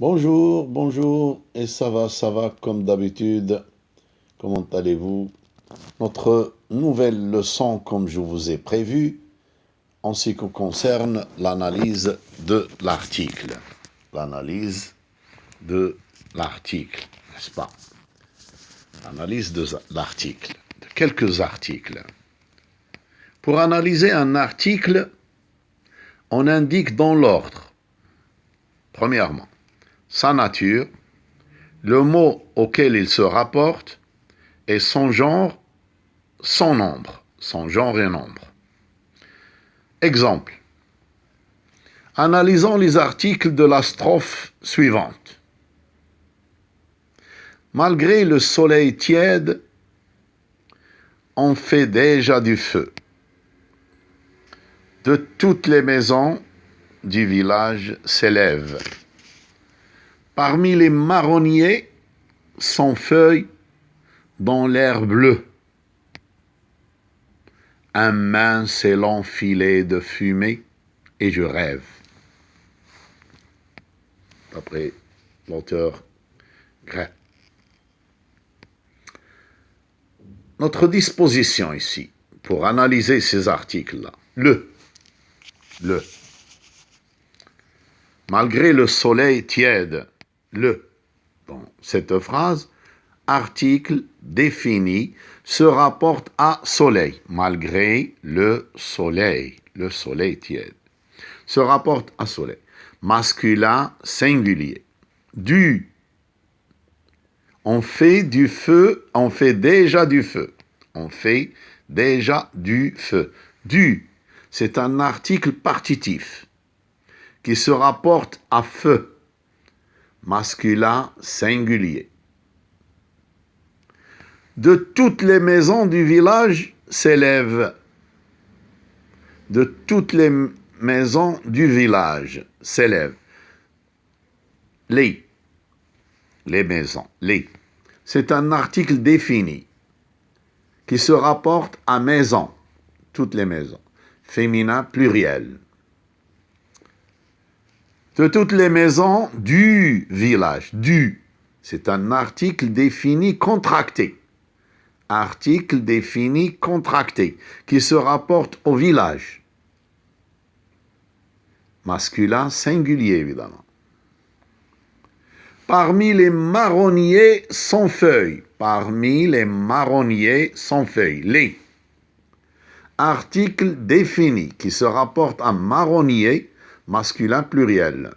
Bonjour, bonjour, et ça va comme d'habitude. Comment allez-vous? Notre nouvelle leçon, comme je vous ai prévu, en ce qui concerne l'analyse de l'article. L'analyse de l'article, n'est-ce pas? L'analyse de l'article, de quelques articles. Pour analyser un article, on indique dans l'ordre. Premièrement, sa nature, le mot auquel il se rapporte et son genre, son nombre, son genre et nombre. Exemple. Analysons les articles de la strophe suivante. Malgré le soleil tiède, on fait déjà du feu. De toutes les maisons du village s'élèvent. Parmi les marronniers, sans feuilles, dans l'air bleu. Un mince et long filet de fumée, et je rêve. D'après l'auteur grec. Notre disposition ici, pour analyser ces articles-là, malgré le soleil tiède, dans cette phrase, article défini se rapporte à soleil, malgré le soleil tiède, se rapporte à soleil, masculin singulier, du, on fait du feu, on fait déjà du feu, on fait déjà du feu, du, c'est un article partitif qui se rapporte à feu, masculin singulier. De toutes les maisons du village s'élèvent. De toutes les maisons du village s'élèvent. Les maisons, les. C'est un article défini qui se rapporte à maison, toutes les maisons, féminin pluriel. De toutes les maisons du village, du, c'est un article défini contracté. Article défini contracté, qui se rapporte au village. Masculin singulier, évidemment. Parmi les marronniers sans feuilles. Parmi les marronniers sans feuilles. Les. Article défini, qui se rapporte à marronnier, masculin pluriel.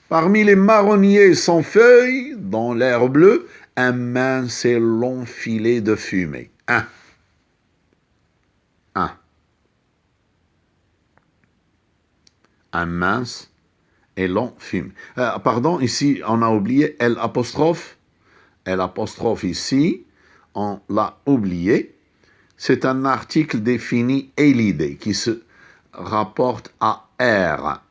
Parmi les marronniers sans feuilles, dans l'air bleu, un mince et long filet de fumée. Un. Un mince et long fumée. Pardon, ici, on a oublié L apostrophe. L apostrophe ici, on l'a oublié. C'est un article défini élidé qui se rapporte à R.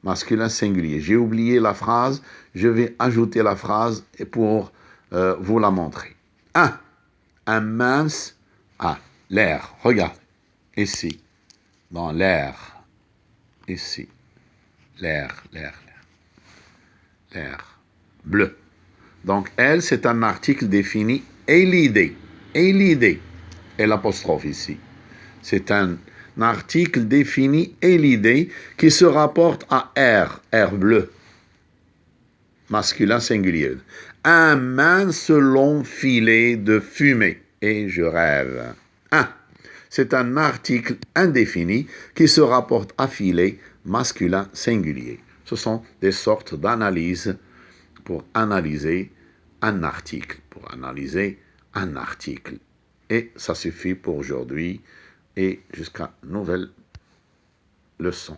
Masculin singulier. J'ai oublié la phrase, je vais ajouter la phrase pour vous la montrer. Un mince, l'air, regarde, ici, dans l'air, ici, l'air, bleu. Donc, elle, c'est un article défini élidé, et l'apostrophe ici. C'est un article défini élidé qui se rapporte à R bleu, masculin singulier. Un mince long filet de fumée, et je rêve. C'est un article indéfini qui se rapporte à filet, masculin singulier. Ce sont des sortes d'analyses pour analyser un article, Et ça suffit pour aujourd'hui et jusqu'à nouvelle leçon.